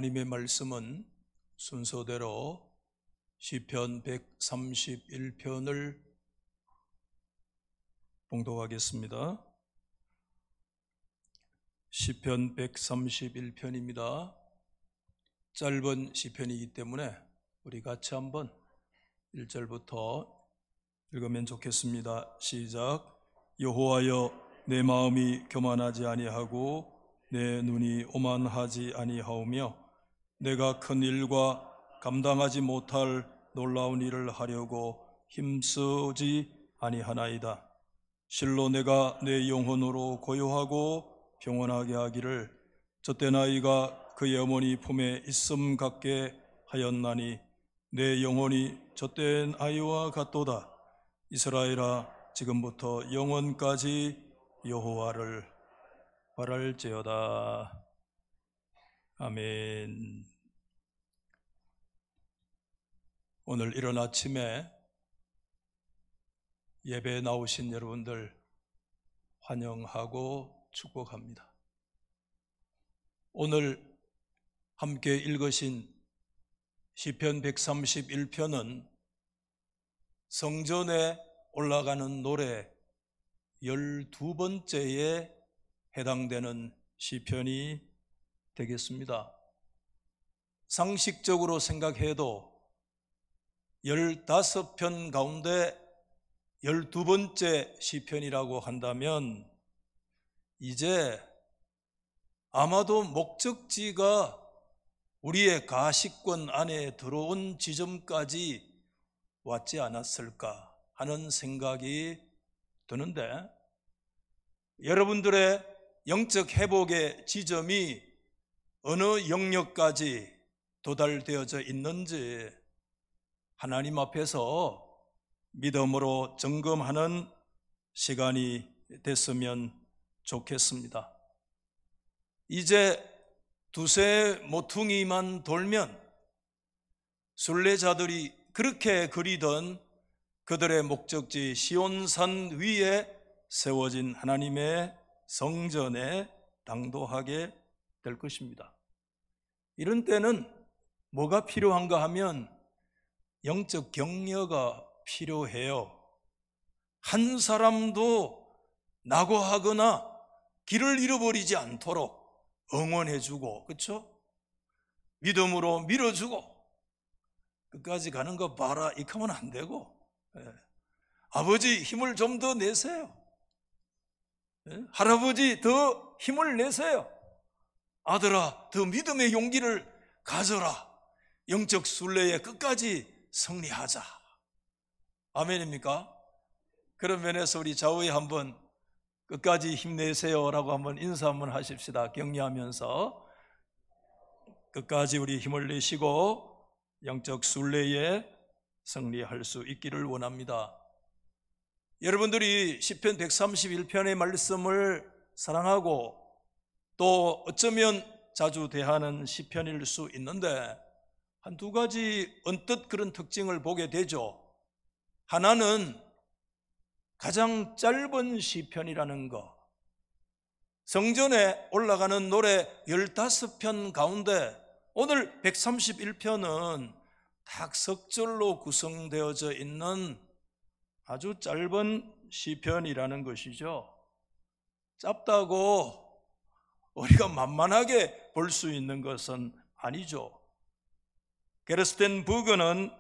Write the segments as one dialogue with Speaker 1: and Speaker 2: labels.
Speaker 1: 하나님의 말씀은 순서대로 시편 131편을 봉독하겠습니다. 시편 131편입니다. 짧은 시편이기 때문에 우리 같이 한번 1절부터 읽으면 좋겠습니다. 시작. 여호와여, 내 마음이 교만하지 아니하고 내 눈이 오만하지 아니하오며 내가 큰 일과 감당하지 못할 놀라운 일을 하려고 힘쓰지 아니하나이다. 실로 내가 내 영혼으로 고요하고 평온하게 하기를 젖된 아이가 그의 어머니 품에 있음 같게 하였나니 내 영혼이 젖된 아이와 같도다. 이스라엘아, 지금부터 영원까지 여호와를 바랄지어다. 아멘. 오늘 이른 아침에 예배에 나오신 여러분들 환영하고 축복합니다. 오늘 함께 읽으신 시편 131편은 성전에 올라가는 노래 12번째에 해당되는 시편이 되겠습니다. 상식적으로 생각해도 15편 가운데 12번째 시편이라고 한다면 이제 아마도 목적지가 우리의 가시권 안에 들어온 지점까지 왔지 않았을까 하는 생각이 드는데, 여러분들의 영적 회복의 지점이 어느 영역까지 도달되어져 있는지 하나님 앞에서 믿음으로 점검하는 시간이 됐으면 좋겠습니다. 이제 두세 모퉁이만 돌면 순례자들이 그렇게 그리던 그들의 목적지 시온산 위에 세워진 하나님의 성전에 당도하게 될 것입니다. 이런 때는 뭐가 필요한가 하면 영적 격려가 필요해요. 한 사람도 낙오하거나 길을 잃어버리지 않도록 응원해주고, 그렇죠? 믿음으로 밀어주고, 끝까지 가는 거 봐라 이렇게 하면 안 되고, 아버지 힘을 좀 더 내세요. 할아버지 더 힘을 내세요. 아들아, 더 믿음의 용기를 가져라. 영적 순례에 끝까지 승리하자. 아멘입니까? 그런 면에서 우리 좌우에 한번 끝까지 힘내세요 라고 한번 인사 한번 하십시다. 격려하면서 끝까지 우리 힘을 내시고 영적 순례에 승리할 수 있기를 원합니다. 여러분들이 시편 131편의 말씀을 사랑하고 또 어쩌면 자주 대하는 시편일 수 있는데, 한 두 가지 언뜻 그런 특징을 보게 되죠. 하나는 가장 짧은 시편이라는 것. 성전에 올라가는 노래 15편 가운데 오늘 131편은 딱 석절로 구성되어져 있는 아주 짧은 시편이라는 것이죠. 짧다고 우리가 만만하게 볼 수 있는 것은 아니죠. 게르스텐 부그는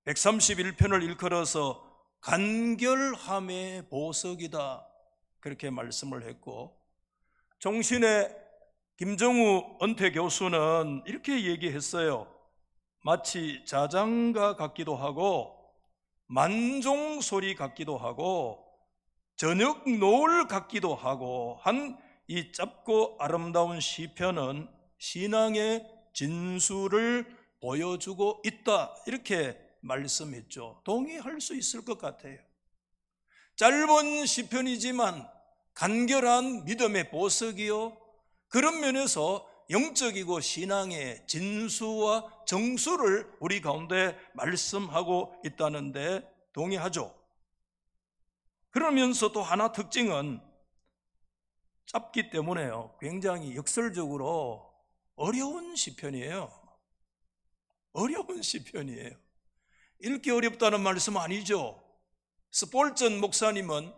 Speaker 1: 131편을 일컬어서 간결함의 보석이다 그렇게 말씀을 했고, 종신의 김정우 은퇴 교수는 이렇게 얘기했어요. 마치 자장가 같기도 하고 만종소리 같기도 하고 저녁 노을 같기도 하고 한 이 짧고 아름다운 시편은 신앙의 진수를 보여주고 있다 이렇게 말씀했죠. 동의할 수 있을 것 같아요. 짧은 시편이지만 간결한 믿음의 보석이요, 그런 면에서 영적이고 신앙의 진수와 정수를 우리 가운데 말씀하고 있다는데 동의하죠. 그러면서 또 하나 특징은 짧기 때문에요, 굉장히 역설적으로 어려운 시편이에요. 어려운 시편이에요. 읽기 어렵다는 말씀 아니죠. 스폴전 목사님은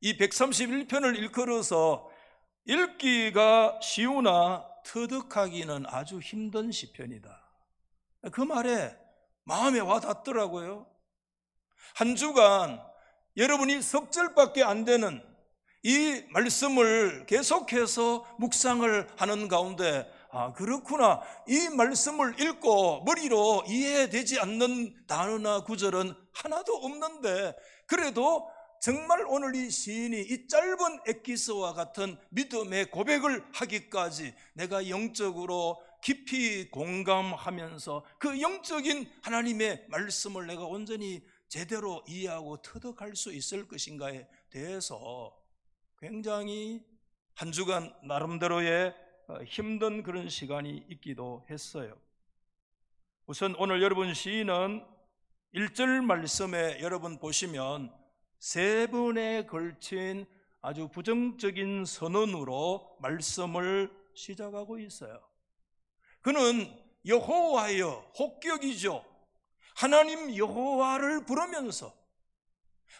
Speaker 1: 이 131편을 일컬어서 읽기가 쉬우나 터득하기는 아주 힘든 시편이다. 그 말에 마음에 와닿더라고요. 한 주간 여러분이 석 절밖에 안 되는 이 말씀을 계속해서 묵상을 하는 가운데 그렇구나, 이 말씀을 읽고 머리로 이해되지 않는 단어나 구절은 하나도 없는데 그래도 정말 오늘 이 시인이 이 짧은 엑기스와 같은 믿음의 고백을 하기까지 내가 영적으로 깊이 공감하면서 그 영적인 하나님의 말씀을 내가 온전히 제대로 이해하고 터득할 수 있을 것인가에 대해서 굉장히 한 주간 나름대로의 힘든 그런 시간이 있기도 했어요. 우선 오늘 여러분 시인은 1절 말씀에 여러분 보시면 세 번에 걸친 아주 부정적인 선언으로 말씀을 시작하고 있어요. 그는 여호와여, 혹격이죠. 하나님 여호와를 부르면서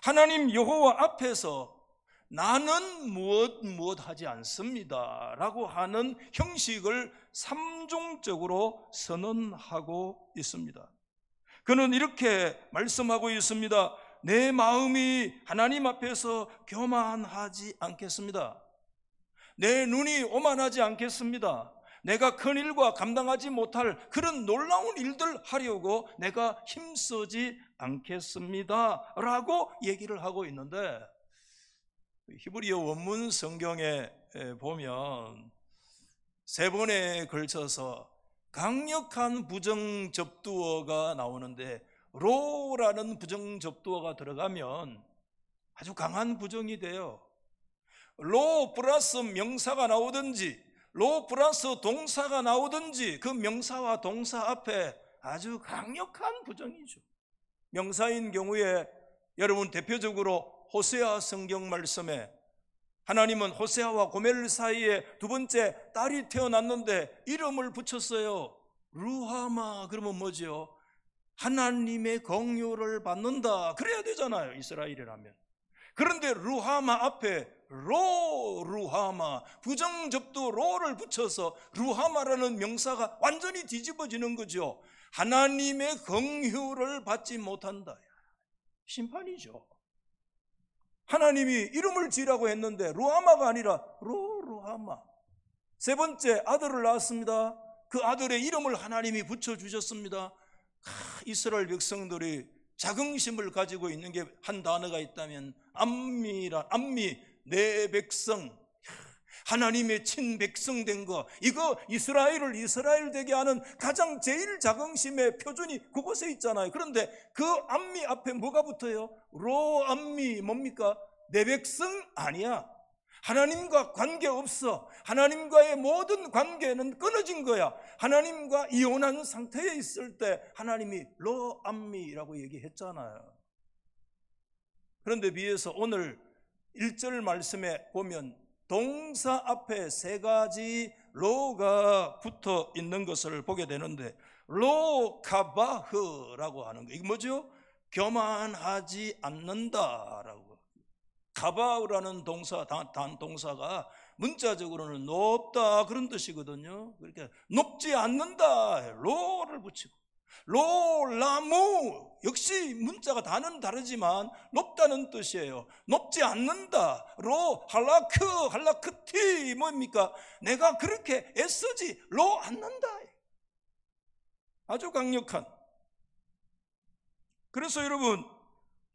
Speaker 1: 하나님 여호와 앞에서 나는 무엇 하지 않습니다 라고 하는 형식을 삼중적으로 선언하고 있습니다. 그는 이렇게 말씀하고 있습니다. 내 마음이 하나님 앞에서 교만하지 않겠습니다. 내 눈이 오만하지 않겠습니다. 내가 큰 일과 감당하지 못할 그런 놀라운 일들 하려고 내가 힘쓰지 않겠습니다 라고 얘기를 하고 있는데, 히브리어 원문 성경에 보면 세 번에 걸쳐서 강력한 부정 접두어가 나오는데 로라는 부정 접두어가 들어가면 아주 강한 부정이 돼요. 로 플러스 명사가 나오든지 로 플러스 동사가 나오든지 그 명사와 동사 앞에 아주 강력한 부정이죠. 명사인 경우에 여러분 대표적으로 호세아 성경 말씀에 하나님은 호세아와 고멜 사이에 두 번째 딸이 태어났는데 이름을 붙였어요. 루하마. 그러면 뭐죠? 하나님의 긍휼을 받는다 그래야 되잖아요, 이스라엘이라면. 그런데 루하마 앞에 루하마, 부정접두 로를 붙여서 루하마라는 명사가 완전히 뒤집어지는 거죠. 하나님의 긍휼을 받지 못한다. 심판이죠. 하나님이 이름을 지으라고 했는데 루하마가 아니라 루하마. 세 번째 아들을 낳았습니다. 그 아들의 이름을 하나님이 붙여주셨습니다. 이스라엘 백성들이 자긍심을 가지고 있는 게 한 단어가 있다면 암미, 내 백성, 하나님의 친백성 된 거, 이거 이스라엘을 이스라엘 되게 하는 가장 제일 자긍심의 표준이 그곳에 있잖아요. 그런데 그 암미 앞에 뭐가 붙어요? 로암미. 뭡니까? 내 백성 아니야. 하나님과 관계없어. 하나님과의 모든 관계는 끊어진 거야. 하나님과 이혼한 상태에 있을 때 하나님이 로암미라고 얘기했잖아요. 그런데 비해서 오늘 1절 말씀에 보면 동사 앞에 세 가지 로가 붙어 있는 것을 보게 되는데, 로카바흐라고 하는 거, 이게 뭐죠? 교만하지 않는다라고. 카바흐라는 동사, 단동사가 문자적으로는 높다 그런 뜻이거든요. 그러니까 높지 않는다, 로를 붙이고, 로라무, 역시 문자가 단어는 다르지만 높다는 뜻이에요. 높지 않는다. 로 할라크티 뭡니까? 내가 그렇게 애쓰지 로 않는다. 아주 강력한. 그래서 여러분,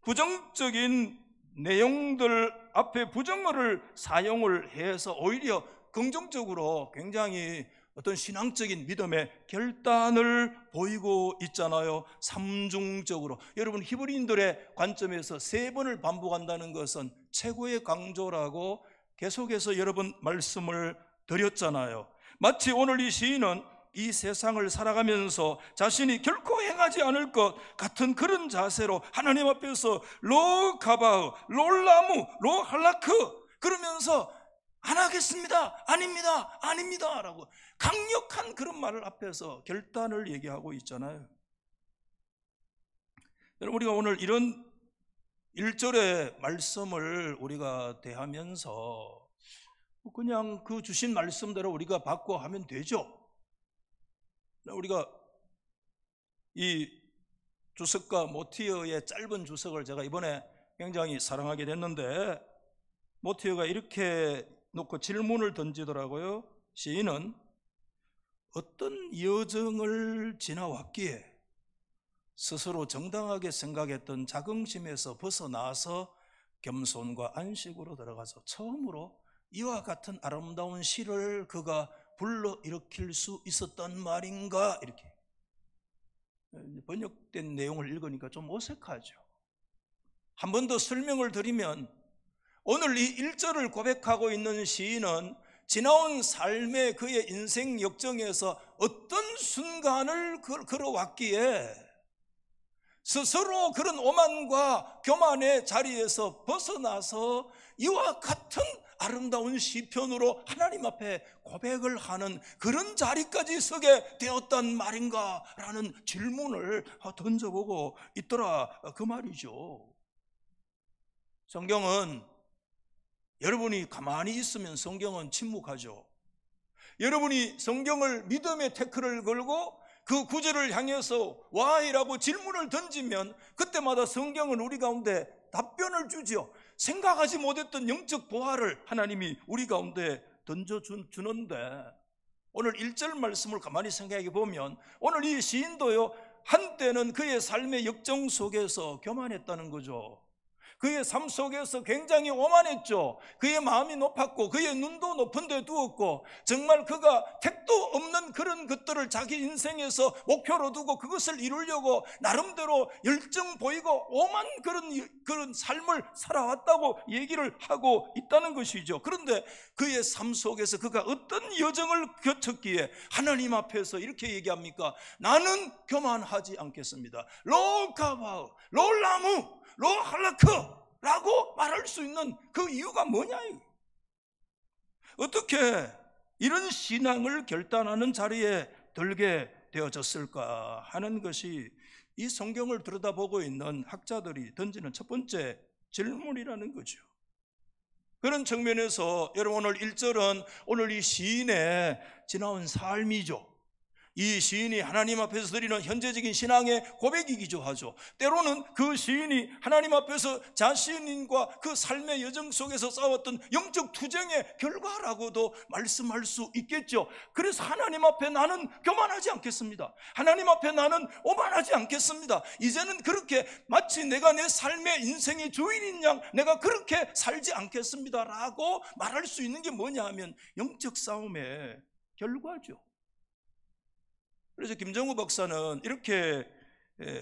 Speaker 1: 부정적인 내용들 앞에 부정어를 사용을 해서 오히려 긍정적으로 굉장히 어떤 신앙적인 믿음의 결단을 보이고 있잖아요. 삼중적으로. 여러분, 히브리인들의 관점에서 세 번을 반복한다는 것은 최고의 강조라고 계속해서 여러분 말씀을 드렸잖아요. 마치 오늘 이 시인은 이 세상을 살아가면서 자신이 결코 행하지 않을 것 같은 그런 자세로 하나님 앞에서 로가바흐, 롤라무, 로할라크 그러면서 안 하겠습니다, 아닙니다, 아닙니다 라고 강력한 그런 말을 앞에서 결단을 얘기하고 있잖아요. 여러분, 우리가 오늘 이런 1절의 말씀을 우리가 대하면서 그냥 그 주신 말씀대로 우리가 받고 하면 되죠. 우리가 이 주석가 모티어의 짧은 주석을 제가 이번에 굉장히 사랑하게 됐는데, 모티어가 이렇게 놓고 질문을 던지더라고요. 시인은 어떤 여정을 지나왔기에 스스로 정당하게 생각했던 자긍심에서 벗어나서 겸손과 안식으로 들어가서 처음으로 이와 같은 아름다운 시를 그가 불러일으킬 수 있었단 말인가? 이렇게 번역된 내용을 읽으니까 좀 어색하죠. 한 번 더 설명을 드리면, 오늘 이 1절을 고백하고 있는 시인은 지나온 삶의 그의 인생 역정에서 어떤 순간을 걸어왔기에 스스로 그런 오만과 교만의 자리에서 벗어나서 이와 같은 아름다운 시편으로 하나님 앞에 고백을 하는 그런 자리까지 서게 되었단 말인가? 라는 질문을 던져보고 있더라, 그 말이죠. 성경은, 여러분이 가만히 있으면 성경은 침묵하죠. 여러분이 성경을 믿음의 태클을 걸고 그 구절을 향해서 why라고 질문을 던지면 그때마다 성경은 우리 가운데 답변을 주죠. 생각하지 못했던 영적 보화를 하나님이 우리 가운데 던져주는데, 오늘 1절 말씀을 가만히 생각해 보면 오늘 이 시인도요, 한때는 그의 삶의 역정 속에서 교만했다는 거죠. 그의 삶 속에서 굉장히 오만했죠. 그의 마음이 높았고 그의 눈도 높은 데 두었고, 정말 그가 택도 없는 그런 것들을 자기 인생에서 목표로 두고 그것을 이루려고 나름대로 열정 보이고 오만 그런 삶을 살아왔다고 얘기를 하고 있다는 것이죠. 그런데 그의 삶 속에서 그가 어떤 여정을 거쳤기에 하나님 앞에서 이렇게 얘기합니까? 나는 교만하지 않겠습니다. 로 가바우, 로 라무, 로 할라크라고 말할 수 있는 그 이유가 뭐냐? 어떻게 이런 신앙을 결단하는 자리에 들게 되어졌을까 하는 것이 이 성경을 들여다보고 있는 학자들이 던지는 첫 번째 질문이라는 거죠. 그런 측면에서 여러분, 오늘 1절은 오늘 이 시인의 지나온 삶이죠. 이 시인이 하나님 앞에서 드리는 현재적인 신앙의 고백이기도 하죠. 때로는 그 시인이 하나님 앞에서 자신과 그 삶의 여정 속에서 싸웠던 영적 투쟁의 결과라고도 말씀할 수 있겠죠. 그래서 하나님 앞에 나는 교만하지 않겠습니다. 하나님 앞에 나는 오만하지 않겠습니다. 이제는 그렇게 마치 내가 내 삶의 인생의 주인인 양 내가 그렇게 살지 않겠습니다 라고 말할 수 있는 게 뭐냐 하면 영적 싸움의 결과죠. 그래서 김정우 박사는 이렇게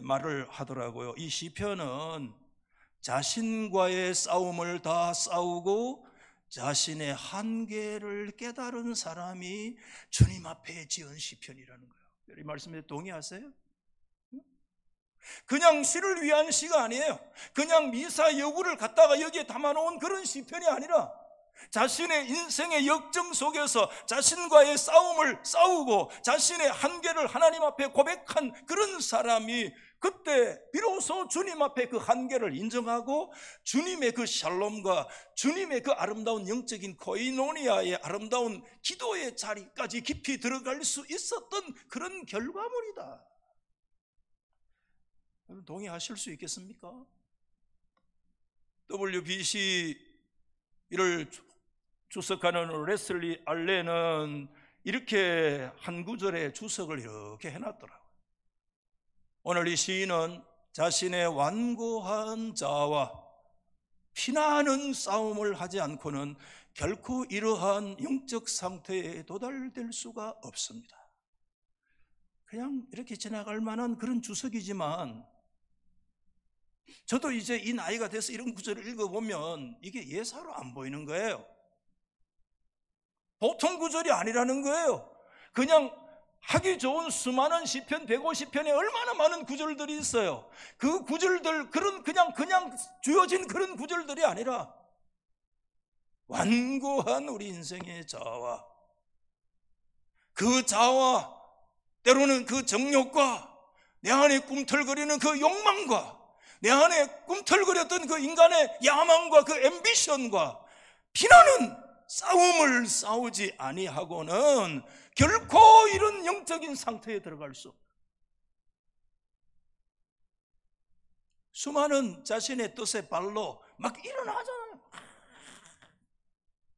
Speaker 1: 말을 하더라고요. 이 시편은 자신과의 싸움을 다 싸우고 자신의 한계를 깨달은 사람이 주님 앞에 지은 시편이라는 거예요. 이 말씀에 동의하세요? 그냥 시를 위한 시가 아니에요. 그냥 미사 여구를 갖다가 여기에 담아놓은 그런 시편이 아니라 자신의 인생의 역정 속에서 자신과의 싸움을 싸우고 자신의 한계를 하나님 앞에 고백한 그런 사람이 그때 비로소 주님 앞에 그 한계를 인정하고 주님의 그 샬롬과 주님의 그 아름다운 영적인 코이노니아의 아름다운 기도의 자리까지 깊이 들어갈 수 있었던 그런 결과물이다. 동의하실 수 있겠습니까? WBC를 주석하는 레슬리 알렌은 이렇게 한 구절의 주석을 이렇게 해놨더라고요. 오늘 이 시인은 자신의 완고한 자아와 피나는 싸움을 하지 않고는 결코 이러한 영적 상태에 도달될 수가 없습니다. 그냥 이렇게 지나갈 만한 그런 주석이지만 저도 이제 이 나이가 돼서 이런 구절을 읽어보면 이게 예사로 안 보이는 거예요. 보통 구절이 아니라는 거예요. 그냥 하기 좋은 수많은 시편 150편에 얼마나 많은 구절들이 있어요. 그 구절들 그냥 주어진 그런 구절들이 아니라 완고한 우리 인생의 자아와 그 자아와 때로는 그 정욕과 내 안에 꿈틀거리는 그 욕망과 내 안에 꿈틀거렸던 그 인간의 야망과 그 앰비션과 피나는 싸움을 싸우지 아니하고는 결코 이런 영적인 상태에 들어갈 수 없다. 수많은 자신의 뜻의 발로 막 일어나잖아요.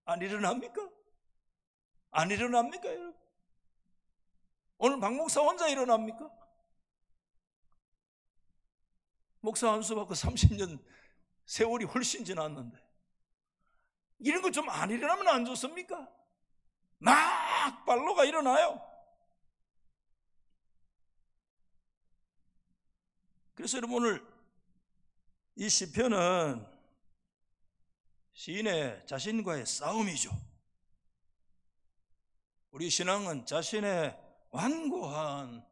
Speaker 1: 안 일어납니까? 안 일어납니까, 여러분? 오늘 박 목사 혼자 일어납니까? 목사 한수 받고 30년 세월이 훨씬 지났는데 이런 거 좀 안 일어나면 안 좋습니까? 막 발로가 일어나요. 그래서 여러분, 오늘 이 시편은 시인의 자신과의 싸움이죠. 우리 신앙은 자신의 완고한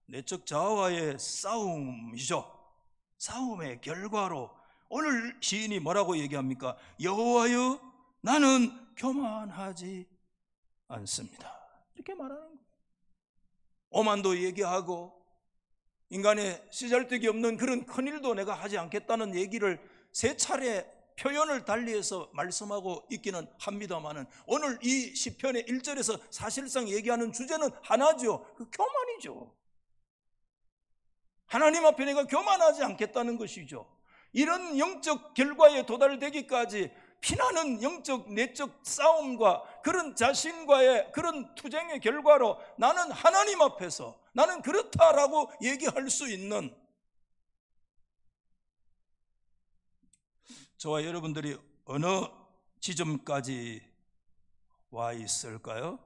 Speaker 1: 내적 자아와의 싸움이죠. 싸움의 결과로 오늘 시인이 뭐라고 얘기합니까? 여호와여, 나는 교만하지 않습니다. 이렇게 말하는 거예요. 오만도 얘기하고 인간의 쓰잘데기 없는 그런 큰일도 내가 하지 않겠다는 얘기를 세 차례 표현을 달리해서 말씀하고 있기는 합니다만은 오늘 이 시편의 1절에서 사실상 얘기하는 주제는 하나죠. 그 교만이죠. 하나님 앞에 내가 교만하지 않겠다는 것이죠. 이런 영적 결과에 도달되기까지 피나는 영적 내적 싸움과 그런 자신과의 그런 투쟁의 결과로 나는 하나님 앞에서 나는 그렇다라고 얘기할 수 있는, 저와 여러분들이 어느 지점까지 와 있을까요?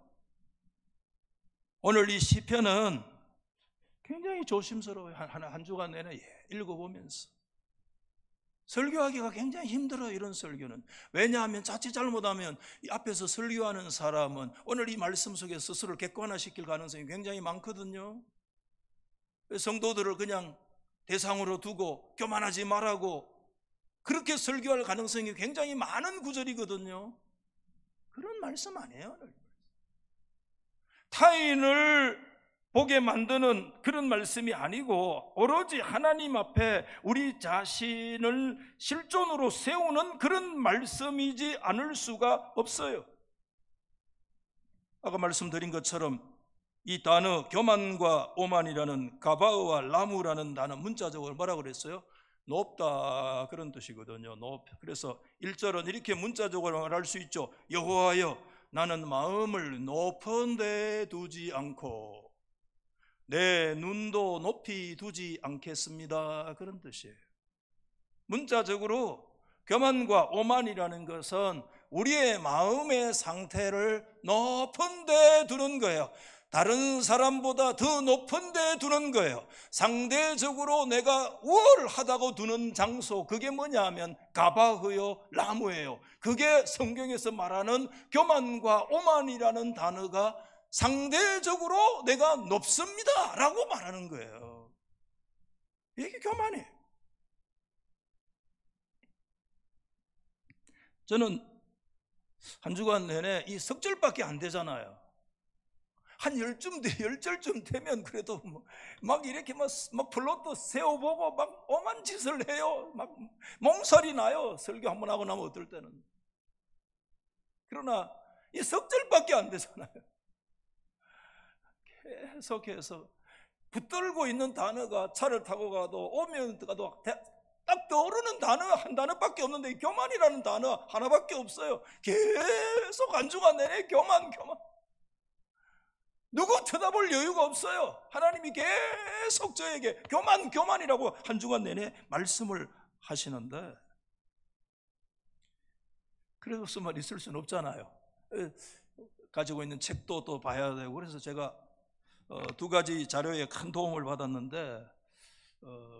Speaker 1: 오늘 이 시편은 굉장히 조심스러워요. 한 주간 내내 읽어보면서 설교하기가 굉장히 힘들어요. 이런 설교는. 왜냐하면 자칫 잘못하면 이 앞에서 설교하는 사람은 오늘 이 말씀 속에 스스로를 객관화시킬 가능성이 굉장히 많거든요. 성도들을 그냥 대상으로 두고 교만하지 말라고 그렇게 설교할 가능성이 굉장히 많은 구절이거든요. 그런 말씀 아니에요. 타인을 보게 만드는 그런 말씀이 아니고 오로지 하나님 앞에 우리 자신을 실존으로 세우는 그런 말씀이지 않을 수가 없어요. 아까 말씀드린 것처럼 이 단어 교만과 오만이라는 가바흐와 라무라는 단어 문자적으로 뭐라고 그랬어요? 높다, 그런 뜻이거든요. 그래서 1절은 이렇게 문자적으로 말할 수 있죠. 여호와여, 나는 마음을 높은 데 두지 않고 내 눈도 높이 두지 않겠습니다, 그런 뜻이에요. 문자적으로 교만과 오만이라는 것은 우리의 마음의 상태를 높은 데 두는 거예요. 다른 사람보다 더 높은 데 두는 거예요. 상대적으로 내가 우월하다고 두는 장소, 그게 뭐냐 하면 가바흐요, 라무예요. 그게 성경에서 말하는 교만과 오만이라는 단어가 상대적으로 내가 높습니다 라고 말하는 거예요. 이게 교만이에요. 저는 한 주간 내내 이 석절밖에 안 되잖아요. 한 10절쯤 되면 그래도 막 이렇게 막 플롯도 세워보고 막 오만 짓을 해요. 막 몸살이 나요. 설교 한번 하고 나면 어떨 때는. 그러나 이 석절밖에 안 되잖아요. 계속해서 붙들고 있는 단어가 차를 타고 가도 오면 가도 딱 떠오르는 단어 한 단어밖에 없는데 교만이라는 단어 하나밖에 없어요. 계속 한 주간 내내 교만. 누구 쳐다볼 여유가 없어요. 하나님이 계속 저에게 교만이라고 한 주간 내내 말씀을 하시는데 그래서만 있을 수는 없잖아요. 가지고 있는 책도 또 봐야 되고, 그래서 제가 두 가지 자료에 큰 도움을 받았는데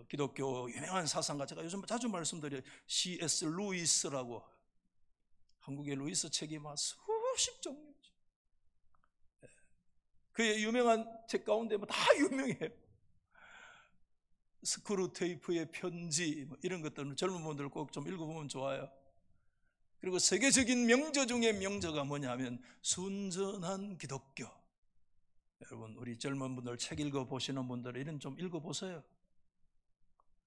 Speaker 1: 기독교 유명한 사상가, 제가 요즘 자주 말씀드려요. C.S. 루이스라고, 한국의 루이스 책이 막 수십 종류죠. 그의 유명한 책 가운데 다 유명해요. 스크루테이프의 편지 이런 것들은 젊은 분들 꼭 좀 읽어보면 좋아요. 그리고 세계적인 명저 중에 명저가 뭐냐면 순전한 기독교. 여러분, 우리 젊은 분들 책 읽어보시는 분들은 이런 좀 읽어보세요.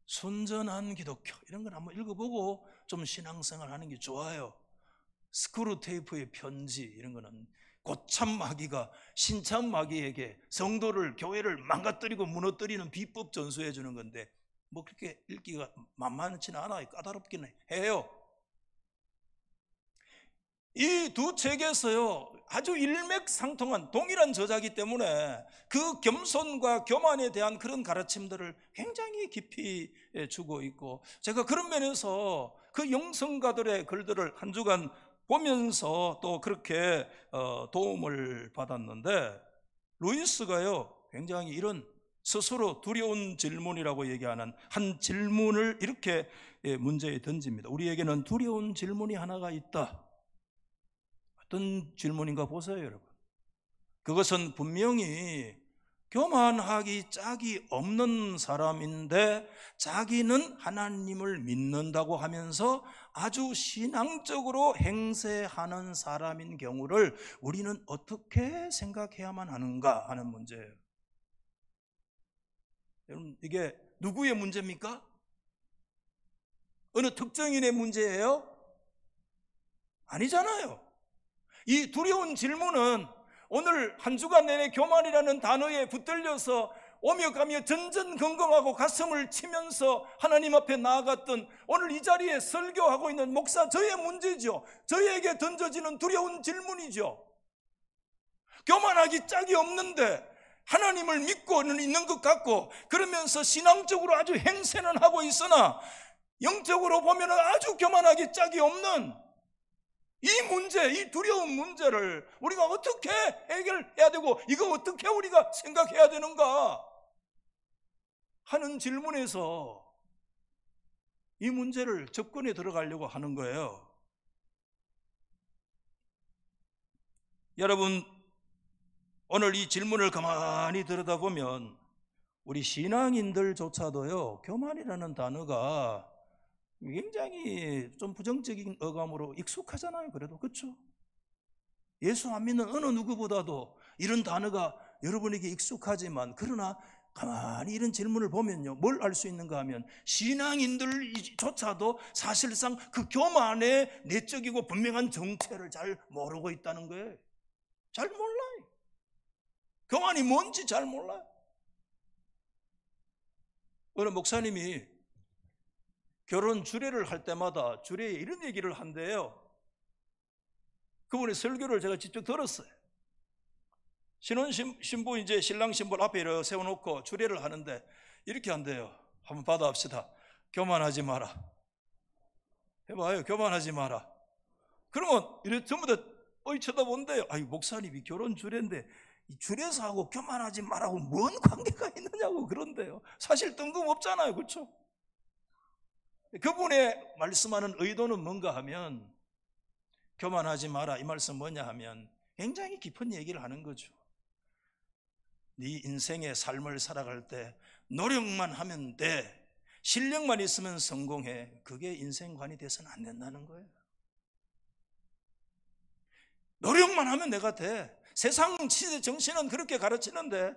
Speaker 1: 순전한 기독교 이런 걸 한번 읽어보고 좀 신앙생활 하는 게 좋아요. 스크루테이프의 편지 이런 거는 고참 마귀가 신참 마귀에게 성도를, 교회를 망가뜨리고 무너뜨리는 비법 전수해 주는 건데 뭐 그렇게 읽기가 만만치는 않아요. 까다롭긴 해요. 이 두 책에서요 아주 일맥상통한 동일한 저자이기 때문에 그 겸손과 교만에 대한 그런 가르침들을 굉장히 깊이 주고 있고, 제가 그런 면에서 그 영성가들의 글들을 한 주간 보면서 또 그렇게 도움을 받았는데, 루이스가요 굉장히 이런 스스로 두려운 질문이라고 얘기하는 한 질문을 이렇게 문제에 던집니다. 우리에게는 두려운 질문이 하나가 있다. 어떤 질문인가 보세요, 여러분. 그것은 분명히 교만하기 짝이 없는 사람인데 자기는 하나님을 믿는다고 하면서 아주 신앙적으로 행세하는 사람인 경우를 우리는 어떻게 생각해야만 하는가 하는 문제예요. 여러분, 이게 누구의 문제입니까? 어느 특정인의 문제예요? 아니잖아요. 이 두려운 질문은 오늘 한 주간 내내 교만이라는 단어에 붙들려서 오며 가며 전전긍긍하고 가슴을 치면서 하나님 앞에 나아갔던 오늘 이 자리에 설교하고 있는 목사 저의 문제죠. 저에게 던져지는 두려운 질문이죠. 교만하기 짝이 없는데 하나님을 믿고는 있는 것 같고, 그러면서 신앙적으로 아주 행세는 하고 있으나 영적으로 보면 아주 교만하기 짝이 없는 이 문제, 이 두려운 문제를 우리가 어떻게 해결해야 되고 이거 어떻게 우리가 생각해야 되는가 하는 질문에서 이 문제를 접근해 들어가려고 하는 거예요. 여러분, 오늘 이 질문을 가만히 들여다보면 우리 신앙인들조차도요 교만이라는 단어가 굉장히 좀 부정적인 어감으로 익숙하잖아요. 그래도 그렇죠? 예수 안 믿는 어느 누구보다도 이런 단어가 여러분에게 익숙하지만, 그러나 가만히 이런 질문을 보면요 뭘 알 수 있는가 하면 신앙인들조차도 사실상 그 교만의 내적이고 분명한 정체를 잘 모르고 있다는 거예요. 잘 몰라요. 교만이 뭔지 잘 몰라요. 어느 목사님이 결혼 주례를 할 때마다 주례에 이런 얘기를 한대요. 그분의 설교를 제가 직접 들었어요. 신혼신부 이제 신랑 신부 앞에 이렇게 세워놓고 주례를 하는데 이렇게 한대요. 한번 받아봅시다. 교만하지 마라. 해봐요. 교만하지 마라. 그러면 이렇게 전부 다 쳐다본대요. 아이, 목사님이 결혼 주례인데 이 주례사하고 교만하지 마라고 뭔 관계가 있느냐고 그런데요. 사실 뜬금없잖아요. 그렇죠? 그분의 말씀하는 의도는 뭔가 하면, 교만하지 마라 이 말씀 뭐냐 하면 굉장히 깊은 얘기를 하는 거죠. 네 인생의 삶을 살아갈 때 노력만 하면 돼, 실력만 있으면 성공해, 그게 인생관이 돼서는 안 된다는 거예요. 노력만 하면 내가 돼. 세상 시대 정신은 그렇게 가르치는데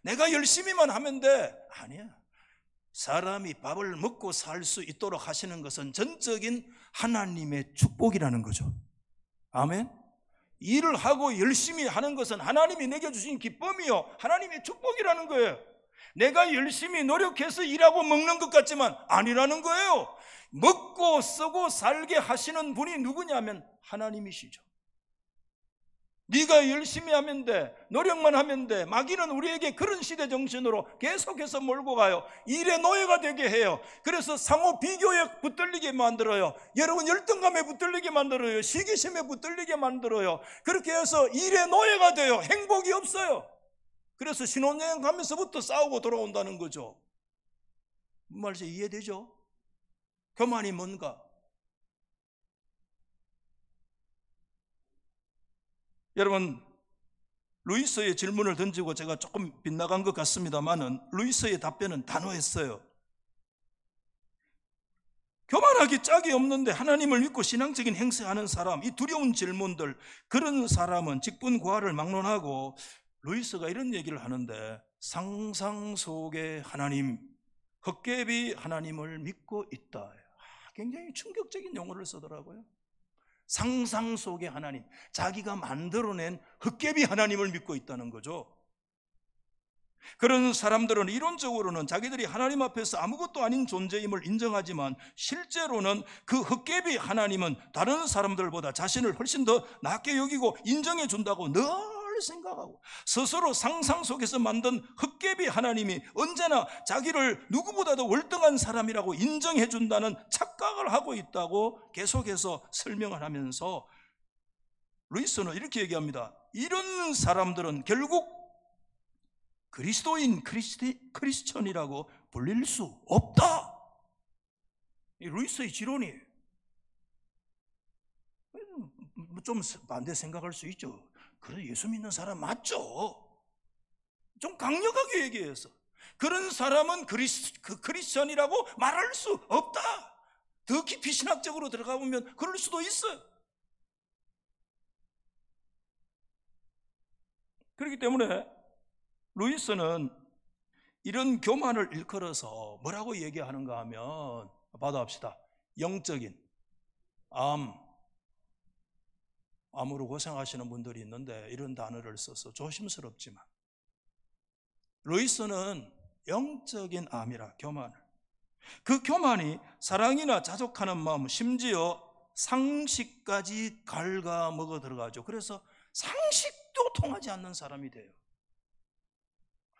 Speaker 1: 내가 열심히만 하면 돼. 아니야. 사람이 밥을 먹고 살 수 있도록 하시는 것은 전적인 하나님의 축복이라는 거죠. 아멘. 일을 하고 열심히 하는 것은 하나님이 내게 주신 기쁨이요 하나님의 축복이라는 거예요. 내가 열심히 노력해서 일하고 먹는 것 같지만 아니라는 거예요. 먹고 쓰고 살게 하시는 분이 누구냐면 하나님이시죠. 네가 열심히 하면 돼, 노력만 하면 돼. 마귀는 우리에게 그런 시대 정신으로 계속해서 몰고 가요. 일의 노예가 되게 해요. 그래서 상호 비교에 붙들리게 만들어요. 여러분 열등감에 붙들리게 만들어요. 시기심에 붙들리게 만들어요. 그렇게 해서 일의 노예가 돼요. 행복이 없어요. 그래서 신혼여행 가면서부터 싸우고 돌아온다는 거죠. 무슨 말인지 이해되죠? 교만이 뭔가? 여러분, 루이스의 질문을 던지고 제가 조금 빗나간 것 같습니다만은 루이스의 답변은 단호했어요. 교만하기 짝이 없는데 하나님을 믿고 신앙적인 행세하는 사람, 이 두려운 질문들, 그런 사람은 직분과를 막론하고 루이스가 이런 얘기를 하는데, 상상 속의 하나님, 헛개비 하나님을 믿고 있다. 굉장히 충격적인 용어를 쓰더라고요. 상상 속의 하나님, 자기가 만들어낸 헛개비 하나님을 믿고 있다는 거죠. 그런 사람들은 이론적으로는 자기들이 하나님 앞에서 아무것도 아닌 존재임을 인정하지만, 실제로는 그 헛개비 하나님은 다른 사람들보다 자신을 훨씬 더 낮게 여기고 인정해 준다고 늘 생각하고, 스스로 상상 속에서 만든 헛개비 하나님이 언제나 자기를 누구보다도 월등한 사람이라고 인정해 준다는 착각을 하고 있다고 계속해서 설명을 하면서, 루이스는 이렇게 얘기합니다. 이런 사람들은 결국 그리스도인, 크리스천이라고 불릴 수 없다. 이 루이스의 지론이에요. 좀 반대 생각할 수 있죠. 그래, 예수 믿는 사람 맞죠? 좀 강력하게 얘기해서 그런 사람은 크리스천이라고 말할 수 없다. 더 깊이 신학적으로 들어가 보면 그럴 수도 있어요. 그렇기 때문에 루이스는 이런 교만을 일컬어서 뭐라고 얘기하는가 하면, 받아봅시다. 영적인 암으로 고생하시는 분들이 있는데 이런 단어를 써서 조심스럽지만, 루이스는 영적인 암이라, 교만을, 그 교만이 사랑이나 자족하는 마음, 심지어 상식까지 갉아먹어 들어가죠. 그래서 상식도 통하지 않는 사람이 돼요.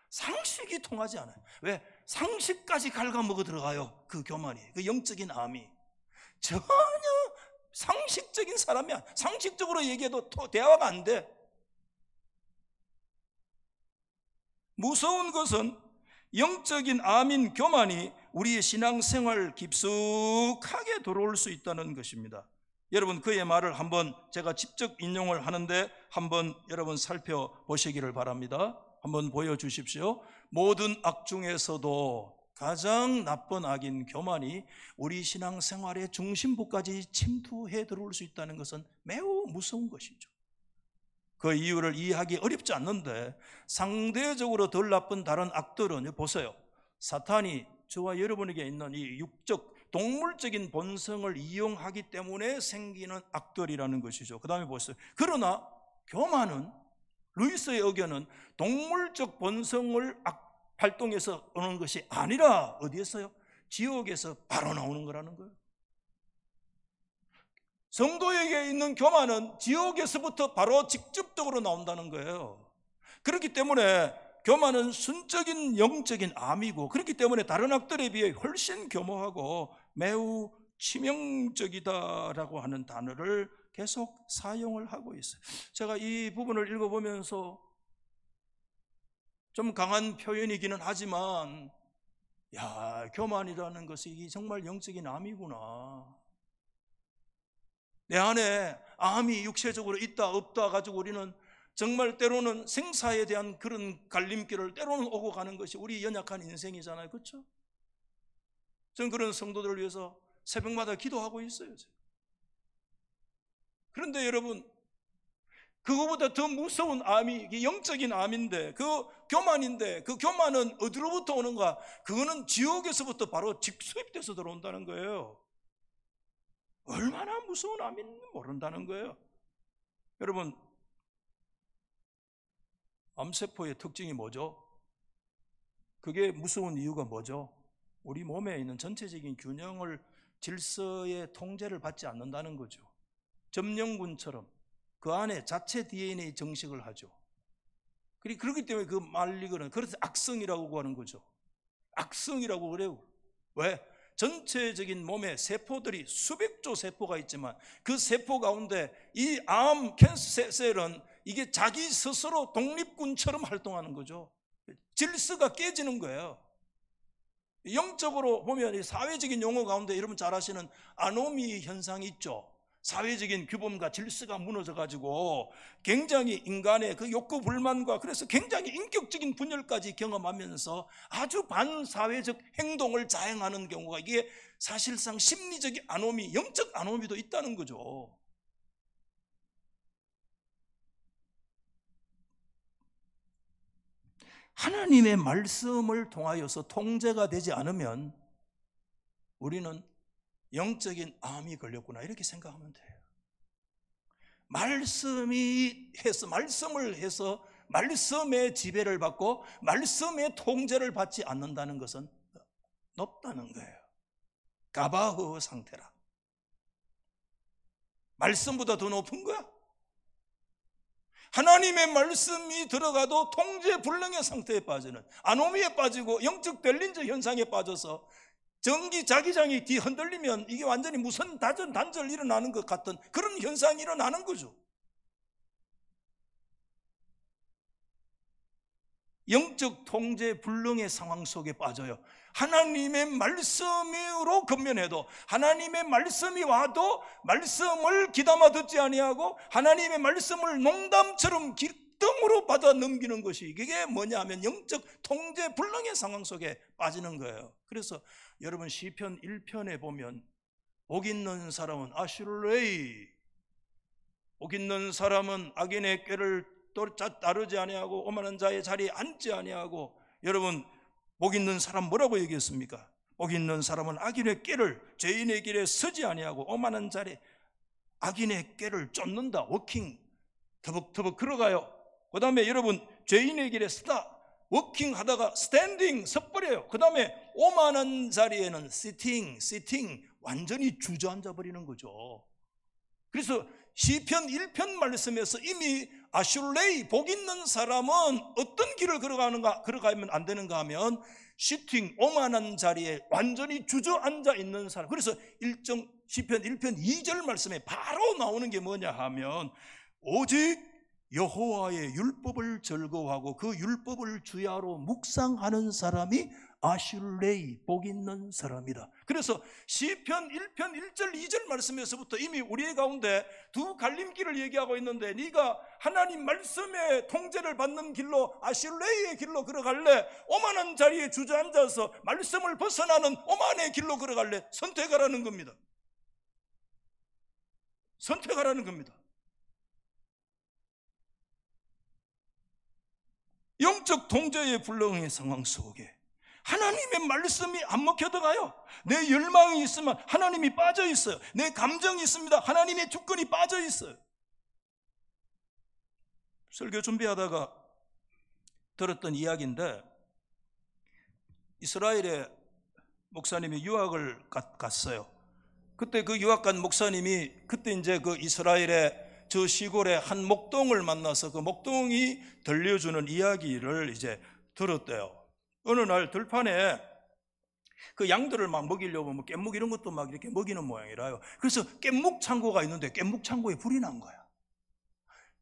Speaker 1: 상식이 통하지 않아요. 왜? 상식까지 갉아먹어 들어가요. 그 교만이, 그 영적인 암이. 전혀 상식적인 사람이야. 상식적으로 얘기해도 대화가 안 돼. 무서운 것은 영적인 암인 교만이 우리의 신앙생활 깊숙하게 들어올 수 있다는 것입니다. 여러분, 그의 말을 한번 제가 직접 인용을 하는데 한번 여러분 살펴보시기를 바랍니다. 한번 보여주십시오. 모든 악 중에서도 가장 나쁜 악인 교만이 우리 신앙생활의 중심부까지 침투해 들어올 수 있다는 것은 매우 무서운 것이죠. 그 이유를 이해하기 어렵지 않는데, 상대적으로 덜 나쁜 다른 악들은 보세요. 사탄이 저와 여러분에게 있는 이 육적, 동물적인 본성을 이용하기 때문에 생기는 악들이라는 것이죠. 그 다음에 보세요. 그러나 교만은, 루이스의 의견은 동물적 본성을 발동해서 오는 것이 아니라 어디에서요? 지옥에서 바로 나오는 거라는 거예요. 성도에게 있는 교만은 지옥에서부터 바로 직접적으로 나온다는 거예요. 그렇기 때문에 교만은 순적인 영적인 암이고, 그렇기 때문에 다른 악들에 비해 훨씬 교모하고 매우 치명적이다라고 하는 단어를 계속 사용을 하고 있어요. 제가 이 부분을 읽어보면서 좀 강한 표현이기는 하지만, 야, 교만이라는 것이 정말 영적인 암이구나. 내 안에 암이 육체적으로 있다 없다 가지고 우리는 정말 때로는 생사에 대한 그런 갈림길을 때로는 오고 가는 것이 우리 연약한 인생이잖아요. 그렇죠? 저는 그런 성도들을 위해서 새벽마다 기도하고 있어요. 그런데 여러분, 그거보다 더 무서운 암이 영적인 암인데, 그 교만인데, 그 교만은 어디로부터 오는가? 그거는 지옥에서부터 바로 직수입돼서 들어온다는 거예요. 얼마나 무서운 암인지 모른다는 거예요. 여러분, 암세포의 특징이 뭐죠? 그게 무서운 이유가 뭐죠? 우리 몸에 있는 전체적인 균형을, 질서의 통제를 받지 않는다는 거죠. 점령군처럼 그 안에 자체 DNA 정식을 하죠. 그렇기 때문에 그 말리거나, 그래서 악성이라고 하는 거죠. 악성이라고 그래요. 왜? 전체적인 몸의 세포들이 수백조 세포가 있지만 그 세포 가운데 이 암 캔서 셀은 이게 자기 스스로 독립군처럼 활동하는 거죠. 질서가 깨지는 거예요. 영적으로 보면 이 사회적인 용어 가운데 여러분 잘 아시는 아노미 현상이 있죠. 사회적인 규범과 질서가 무너져 가지고 굉장히 인간의 그 욕구 불만과, 그래서 굉장히 인격적인 분열까지 경험하면서 아주 반사회적 행동을 자행하는 경우가, 이게 사실상 심리적 아노미, 영적 아노미도 있다는 거죠. 하나님의 말씀을 통하여서 통제가 되지 않으면 우리는 영적인 암이 걸렸구나 이렇게 생각하면 돼요. 말씀을 해서 말씀의 지배를 받고 말씀의 통제를 받지 않는다는 것은 높다는 거예요. 가바흐 상태라. 말씀보다 더 높은 거야. 하나님의 말씀이 들어가도 통제불능의 상태에 빠지는, 아노미에 빠지고 영적 델린저 현상에 빠져서 전기 자기장이 뒤 흔들리면 이게 완전히 무슨 단절 일어나는 것 같은 그런 현상이 일어나는 거죠. 영적 통제 불능의 상황 속에 빠져요. 하나님의 말씀으로 건면해도, 하나님의 말씀이 와도 말씀을 귀담아 듣지 아니하고 하나님의 말씀을 농담처럼 기뜸으로 받아 넘기는 것이, 이게 뭐냐면 영적 통제 불능의 상황 속에 빠지는 거예요. 그래서 여러분 시편 1편에 보면 복 있는 사람은 아슐레이, 복 있는 사람은 악인의 꾀를 따르지 아니하고 오만한 자의 자리에 앉지 아니하고, 여러분 복 있는 사람 뭐라고 얘기했습니까? 복 있는 사람은 악인의 꾀를, 죄인의 길에 서지 아니하고 오만한 자리에, 악인의 꾀를 쫓는다, 워킹, 터벅터벅 걸어가요. 그 다음에 여러분 죄인의 길에 서다, 워킹 하다가 스탠딩, 섰버려요. 그 다음에 오만한 자리에는 시팅, 완전히 주저앉아 버리는 거죠. 그래서 시편 1편 말씀에서 이미 아슐레이, 복 있는 사람은 어떤 길을 걸어가면 안 되는가 하면 시팅, 오만한 자리에 완전히 주저앉아 있는 사람. 그래서 시편 1편 2절 말씀에 바로 나오는 게 뭐냐 하면 오직 여호와의 율법을 즐거워하고 그 율법을 주야로 묵상하는 사람이 아슐레이, 복 있는 사람이다. 그래서 시편 1편 1절 2절 말씀에서부터 이미 우리 가운데 두 갈림길을 얘기하고 있는데, 네가 하나님 말씀의 통제를 받는 길로, 아슐레이의 길로 걸어갈래? 오만한 자리에 주저앉아서 말씀을 벗어나는 오만의 길로 걸어갈래? 선택하라는 겁니다. 선택하라는 겁니다. 영적 통제의 불능의 상황 속에 하나님의 말씀이 안 먹혀 들어가요. 내 열망이 있으면 하나님이 빠져 있어요. 내 감정이 있습니다. 하나님의 주권이 빠져 있어요. 설교 준비하다가 들었던 이야기인데, 이스라엘에 목사님이 유학을 갔어요. 그때 그 유학 간 목사님이 그때 이제 그 이스라엘의 저 시골의 한 목동을 만나서 그 목동이 들려주는 이야기를 이제 들었대요. 어느 날 들판에 그 양들을 막 먹이려고 뭐 깻묵 이런 것도 막 이렇게 먹이는 모양이라요. 그래서 깻묵 창고가 있는데 깻묵 창고에 불이 난 거야.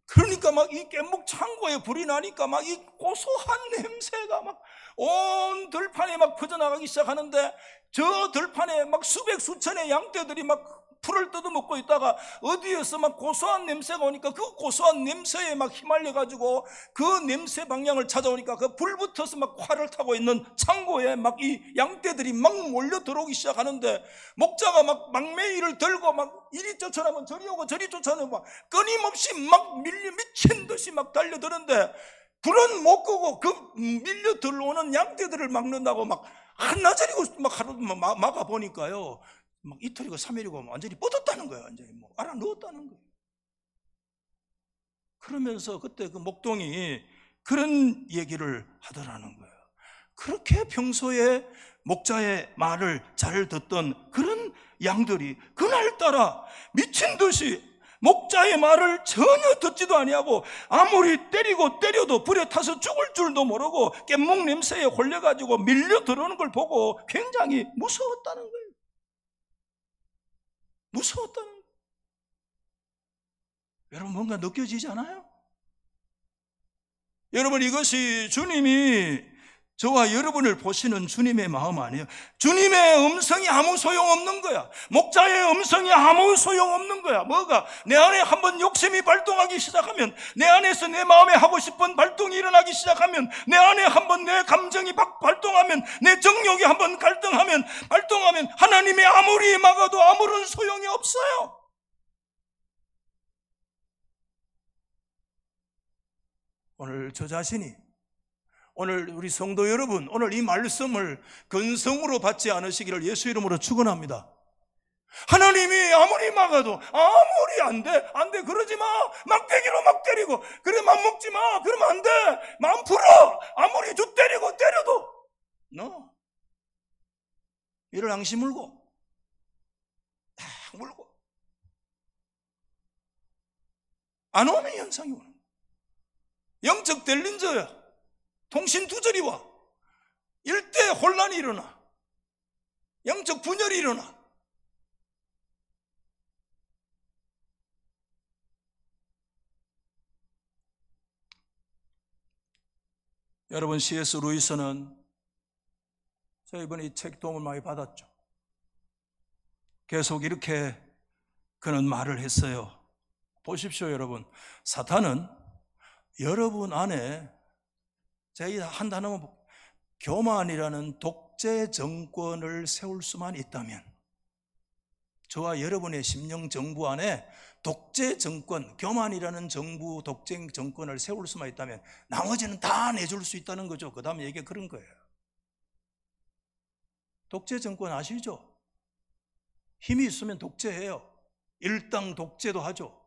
Speaker 1: 그러니까 막 이 깻묵 창고에 불이 나니까 막 이 고소한 냄새가 막 온 들판에 막 퍼져나가기 시작하는데, 저 들판에 막 수백 수천의 양떼들이 막 풀을 뜯어먹고 있다가 어디에서 막 고소한 냄새가 오니까 그 고소한 냄새에 막 휘말려가지고 그 냄새 방향을 찾아오니까 그 불 붙어서 막 활을 타고 있는 창고에 막 이 양떼들이 막 몰려 들어오기 시작하는데, 목자가 막 막매이를 들고 막 이리 쫓아나면 저리 오고 저리 쫓아나면 막 끊임없이 막 미친 듯이 막 달려드는데, 불은 못 끄고 그 밀려 들어오는 양떼들을 막는다고 막 한나절이고 막 하루 막아보니까요, 막 이틀이고 3일이고 완전히 뻗었다는 거예요. 완전히 뭐 알아 넣었다는 거예요. 그러면서 그때 그 목동이 그런 얘기를 하더라는 거예요. 그렇게 평소에 목자의 말을 잘 듣던 그런 양들이 그날따라 미친 듯이 목자의 말을 전혀 듣지도 아니하고, 아무리 때려도 불에 타서 죽을 줄도 모르고 깻묵 냄새에 홀려가지고 밀려 들어오는 걸 보고 굉장히 무서웠다는 거예요. 무서웠다는 거예요. 여러분 뭔가 느껴지지 않아요? 여러분 이것이 주님이 저와 여러분을 보시는 주님의 마음 아니에요. 주님의 음성이 아무 소용없는 거야. 목자의 음성이 아무 소용없는 거야. 뭐가? 내 안에 한번 욕심이 발동하기 시작하면, 내 안에서 내 마음에 하고 싶은 발동이 일어나기 시작하면, 내 안에 한번 내 감정이 발동하면, 내 정욕이 한번 발동하면 하나님이 아무리 막아도 아무런 소용이 없어요. 오늘 저 자신이 오늘 우리 성도 여러분, 오늘 이 말씀을 근성으로 받지 않으시기를 예수 이름으로 축원합니다. 하나님이 아무리 막아도 아무리 안 돼 그러지 마. 막대기로 막 때리고 그래 맘 먹지 마. 그러면 안 돼. 마음 풀어. 아무리 두 때리고 때려도 너 이를 앙시 물고 딱 물고 안 오면 현상이 오는 거야. 영적 델린저야. 통신 두절이 와. 일대 혼란이 일어나. 영적 분열이 일어나. 여러분, C.S. 루이스는 제가 이번에 이 책 도움을 많이 받았죠. 계속 이렇게 그는 말을 했어요. 보십시오, 여러분. 사탄은 여러분 안에 제가 한 단어만 교만이라는 독재 정권을 세울 수만 있다면, 저와 여러분의 심령 정부 안에 독재 정권, 교만이라는 정부 독재 정권을 세울 수만 있다면 나머지는 다 내줄 수 있다는 거죠. 그 다음 얘기가 그런 거예요. 독재 정권 아시죠? 힘이 있으면 독재해요. 일당 독재도 하죠.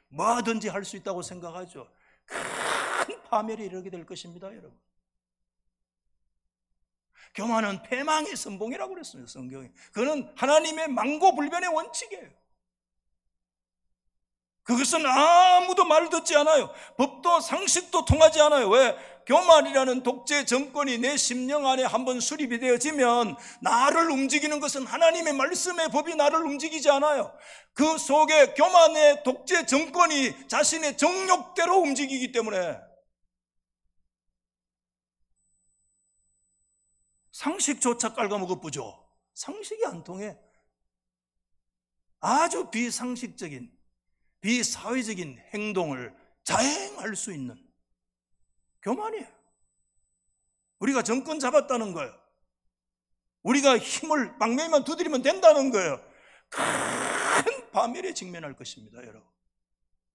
Speaker 1: 뭐든지 할 수 있다고 생각하죠. 큰 파멸이 이르게 될 것입니다, 여러분. 교만은 패망의 선봉이라고 그랬습니다, 성경이. 그는 하나님의 망고불변의 원칙이에요. 그것은 아무도 말 듣지 않아요. 법도 상식도 통하지 않아요. 왜? 교만이라는 독재 정권이 내 심령 안에 한번 수립이 되어지면 나를 움직이는 것은 하나님의 말씀의 법이 나를 움직이지 않아요. 그 속에 교만의 독재 정권이 자신의 정욕대로 움직이기 때문에 상식조차 깔아먹어 보죠. 상식이 안 통해. 아주 비상식적인, 비사회적인 행동을 자행할 수 있는 교만이에요. 우리가 정권 잡았다는 거예요. 우리가 힘을 방맹이만 두드리면 된다는 거예요. 큰 파멸에 직면할 것입니다, 여러분.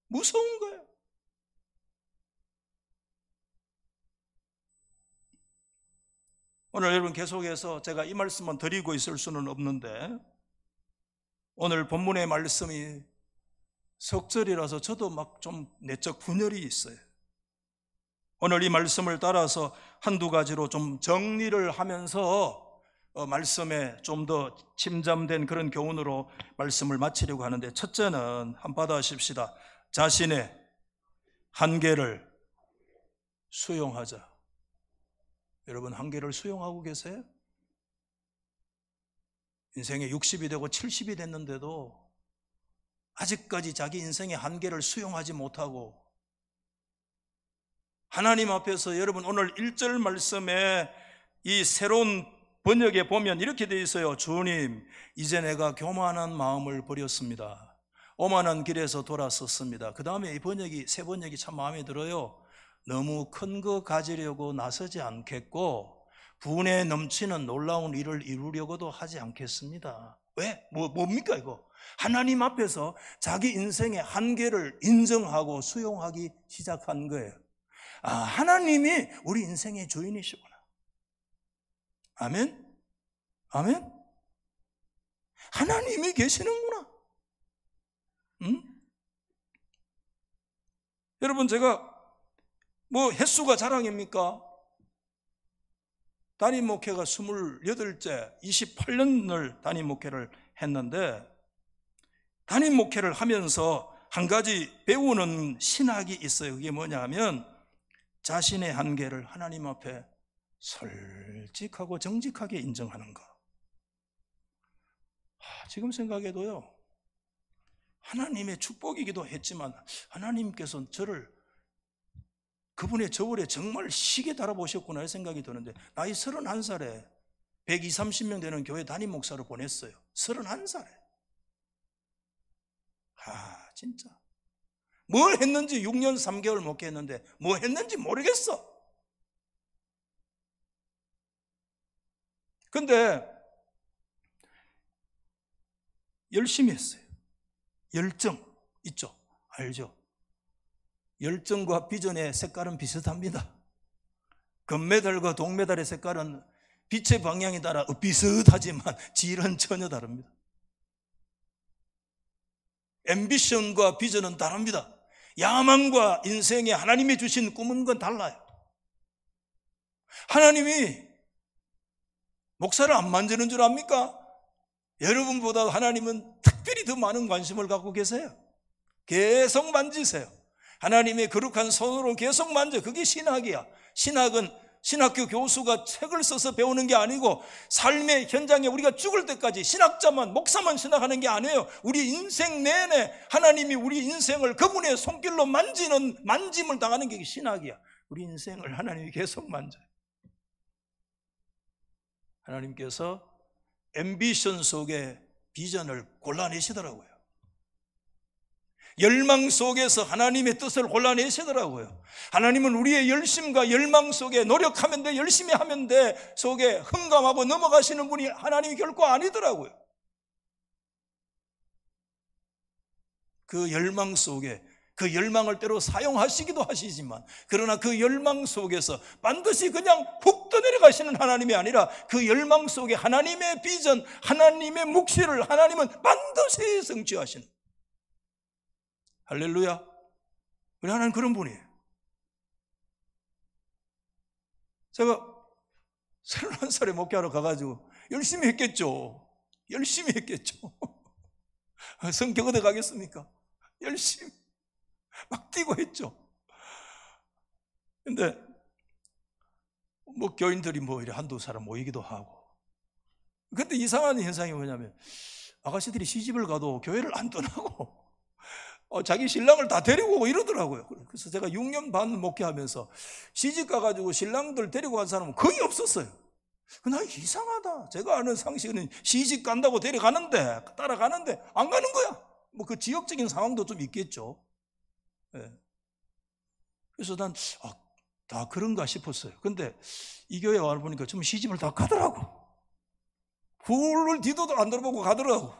Speaker 1: 무서운 거예요. 오늘 여러분 계속해서 제가 이 말씀만 드리고 있을 수는 없는데, 오늘 본문의 말씀이 석절이라서 저도 막 좀 내적 분열이 있어요. 오늘 이 말씀을 따라서 한두 가지로 좀 정리를 하면서 말씀에 좀 더 침잠된 그런 교훈으로 말씀을 마치려고 하는데, 첫째는 한번 받아십시다. 자신의 한계를 수용하자. 여러분, 한계를 수용하고 계세요? 인생에 60이 되고 70이 됐는데도 아직까지 자기 인생의 한계를 수용하지 못하고, 하나님 앞에서 여러분 오늘 1절 말씀에 이 새로운 번역에 보면 이렇게 되어 있어요. 주님, 이제 내가 교만한 마음을 버렸습니다. 오만한 길에서 돌아섰습니다. 그 다음에 이 번역이, 새 번역이 참 마음에 들어요. 너무 큰 거 가지려고 나서지 않겠고 분에 넘치는 놀라운 일을 이루려고도 하지 않겠습니다. 왜? 뭡니까 이거? 하나님 앞에서 자기 인생의 한계를 인정하고 수용하기 시작한 거예요. 아, 하나님이 우리 인생의 주인이시구나. 아멘? 아멘? 하나님이 계시는구나. 응? 여러분, 제가 뭐 횟수가 자랑입니까? 담임 목회가 28째, 28년을 담임 목회를 했는데, 담임 목회를 하면서 한 가지 배우는 신학이 있어요. 그게 뭐냐 하면 자신의 한계를 하나님 앞에 솔직하고 정직하게 인정하는 거. 지금 생각해도요, 하나님의 축복이기도 했지만 하나님께서 저를 그분의 저울에 정말 시계 달아보셨구나 생각이 드는데, 나이 31살에 120, 30명 되는 교회 담임 목사로 보냈어요. 31살에. 진짜 뭘 했는지 6년 3개월 목회했는데 뭐 했는지 모르겠어. 근데 열심히 했어요. 열정 있죠? 알죠? 열정과 비전의 색깔은 비슷합니다. 금메달과 동메달의 색깔은 빛의 방향에 따라 비슷하지만 질은 전혀 다릅니다. 앰비션과 비전은 다릅니다. 야망과 인생에 하나님이 주신 꿈은 건 달라요. 하나님이 목사를 안 만지는 줄 압니까? 여러분보다 하나님은 특별히 더 많은 관심을 갖고 계세요. 계속 만지세요. 하나님의 거룩한 손으로 계속 만져. 그게 신학이야. 신학은 신학교 교수가 책을 써서 배우는 게 아니고 삶의 현장에 우리가 죽을 때까지 신학자만, 목사만 신학하는 게 아니에요. 우리 인생 내내 하나님이 우리 인생을 그분의 손길로 만짐을 당하는 게 신학이야. 우리 인생을 하나님이 계속 만져요. 하나님께서 앰비션 속에 비전을 골라내시더라고요. 열망 속에서 하나님의 뜻을 골라내시더라고요. 하나님은 우리의 열심과 열망 속에 노력하면 돼, 열심히 하면 돼 속에 흥감하고 넘어가시는 분이 하나님이 결코 아니더라고요. 그 열망 속에, 그 열망을 때로 사용하시기도 하시지만, 그러나 그 열망 속에서 반드시 그냥 훅 떠내려가시는 하나님이 아니라 그 열망 속에 하나님의 비전, 하나님의 묵시를 하나님은 반드시 성취하시는, 할렐루야. 우리 하나님 그런 분이에요. 제가 31살에 목회하러 가가지고 열심히 했겠죠. 열심히 했겠죠. 성격 얻어 가겠습니까? 열심히 막 뛰고 했죠. 근데 뭐 교인들이 뭐 이래 한두 사람 모이기도 하고. 근데 이상한 현상이 뭐냐면 아가씨들이 시집을 가도 교회를 안 떠나고 자기 신랑을 다 데리고 오고 이러더라고요. 그래서 제가 6년 반 목회하면서 시집 가가지고 신랑들 데리고 간 사람은 거의 없었어요. 나 이상하다. 제가 아는 상식은 시집 간다고 데려가는데, 따라가는데 안 가는 거야. 뭐 그 지역적인 상황도 좀 있겠죠. 네. 그래서 난 다 그런가 싶었어요. 근데 이 교회 와보니까 좀 시집을 다 가더라고. 훌훌 뒤도 안 돌아보고 가더라고.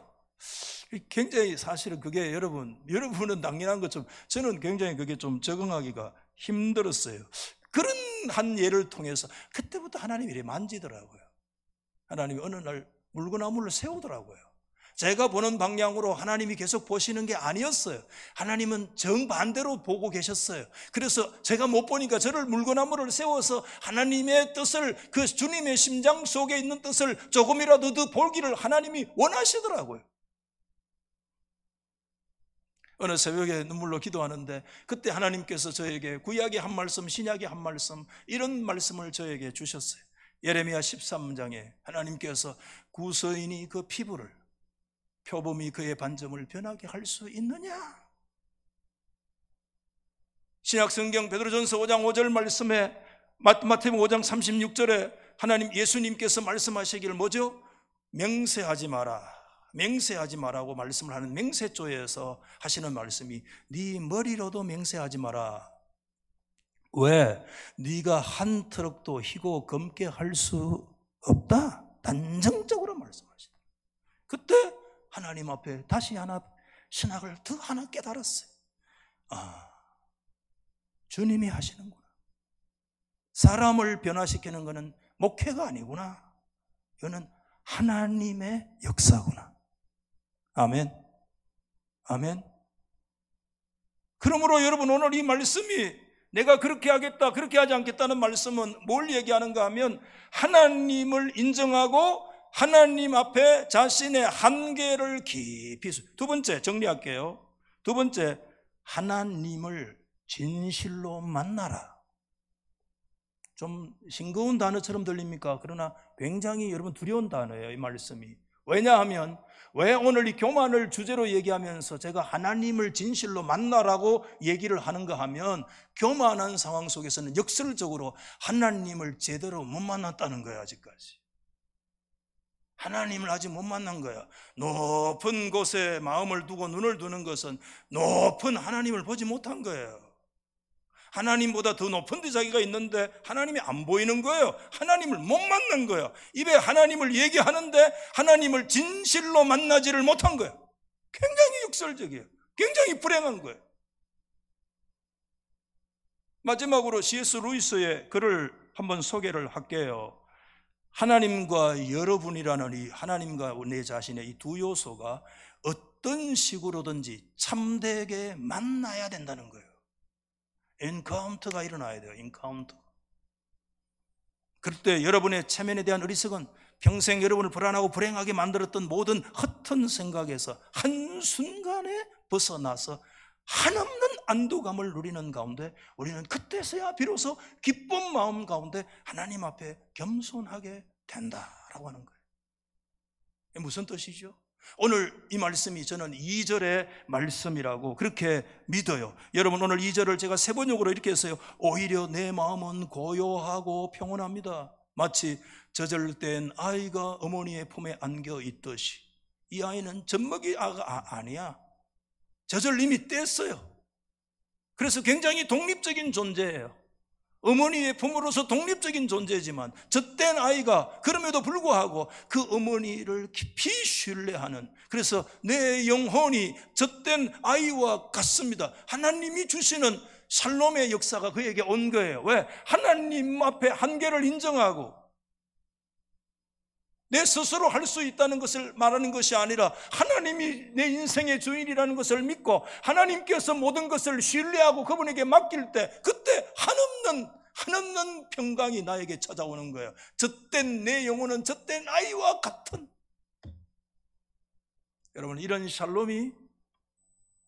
Speaker 1: 굉장히 사실은 그게 여러분은 당연한 것처럼 저는 굉장히 그게 좀 적응하기가 힘들었어요. 그런 한 예를 통해서 그때부터 하나님이 이렇게 만지더라고요. 하나님이 어느 날 물구나무를 세우더라고요. 제가 보는 방향으로 하나님이 계속 보시는 게 아니었어요. 하나님은 정반대로 보고 계셨어요. 그래서 제가 못 보니까 저를 물구나무를 세워서 하나님의 뜻을, 그 주님의 심장 속에 있는 뜻을 조금이라도 더 보기를 하나님이 원하시더라고요. 어느 새벽에 눈물로 기도하는데 그때 하나님께서 저에게 구약의 한 말씀, 신약의 한 말씀, 이런 말씀을 저에게 주셨어요. 예레미야 13장에 하나님께서 구서인이 그 피부를, 표범이 그의 반점을 변하게 할 수 있느냐? 신약성경 베드로전서 5장 5절 말씀에, 마태복음 5장 36절에 하나님 예수님께서 말씀하시기를 뭐죠? 맹세하지 마라. 맹세하지 마라고 말씀을 하는 맹세조에서 하시는 말씀이 네 머리로도 맹세하지 마라. 왜? 네가 한 트럭도 희고 검게 할 수 없다. 단정적으로 말씀하시다. 그때 하나님 앞에 다시 하나 신학을 더 하나 깨달았어요. 주님이 하시는구나. 사람을 변화시키는 것은 목회가 아니구나. 이거는 하나님의 역사구나. 아멘. 아멘. 그러므로 여러분, 오늘 이 말씀이 내가 그렇게 하겠다, 그렇게 하지 않겠다는 말씀은 뭘 얘기하는가 하면 하나님을 인정하고 하나님 앞에 자신의 한계를 깊이. 두 번째 정리할게요. 두 번째, 하나님을 진실로 만나라. 좀 싱거운 단어처럼 들립니까? 그러나 굉장히 여러분 두려운 단어예요, 이 말씀이. 왜냐하면 왜 오늘 이 교만을 주제로 얘기하면서 제가 하나님을 진실로 만나라고 얘기를 하는가 하면, 교만한 상황 속에서는 역설적으로 하나님을 제대로 못 만났다는 거예요. 아직까지 하나님을 아직 못 만난 거야. 높은 곳에 마음을 두고 눈을 두는 것은 높은 하나님을 보지 못한 거예요. 하나님보다 더 높은 데 자기가 있는데 하나님이 안 보이는 거예요. 하나님을 못 만난 거예요. 입에 하나님을 얘기하는데 하나님을 진실로 만나지를 못한 거예요. 굉장히 역설적이에요. 굉장히 불행한 거예요. 마지막으로 C.S. 루이스의 글을 한번 소개를 할게요. 하나님과 여러분이라는 이 하나님과 내 자신의 이 두 요소가 어떤 식으로든지 참되게 만나야 된다는 거예요. 엔카운터가 일어나야 돼요. 엔카운터. 그럴 때 여러분의 체면에 대한 어리석은, 평생 여러분을 불안하고 불행하게 만들었던 모든 헛된 생각에서 한순간에 벗어나서 한없는 안도감을 누리는 가운데 우리는 그때서야 비로소 기쁜 마음 가운데 하나님 앞에 겸손하게 된다라고 하는 거예요. 이게 무슨 뜻이죠? 오늘 이 말씀이 저는 2절의 말씀이라고 그렇게 믿어요. 여러분, 오늘 2절을 제가 세번역으로 이렇게 했어요. 오히려 내 마음은 고요하고 평온합니다. 마치 젖을된 아이가 어머니의 품에 안겨 있듯이. 이 아이는 젖먹이 아가 아니야. 젖을 이미 뗐어요. 그래서 굉장히 독립적인 존재예요. 어머니의 품으로서 독립적인 존재지만 젖된 아이가 그럼에도 불구하고 그 어머니를 깊이 신뢰하는, 그래서 내 영혼이 젖된 아이와 같습니다. 하나님이 주시는 샬롬의 역사가 그에게 온 거예요. 왜? 하나님 앞에 한계를 인정하고 내 스스로 할 수 있다는 것을 말하는 것이 아니라 하나님이 내 인생의 주인이라는 것을 믿고 하나님께서 모든 것을 신뢰하고 그분에게 맡길 때 그때 한없는 평강이 나에게 찾아오는 거예요. 젖된 내 영혼은 젖된 아이와 같은. 여러분, 이런 샬롬이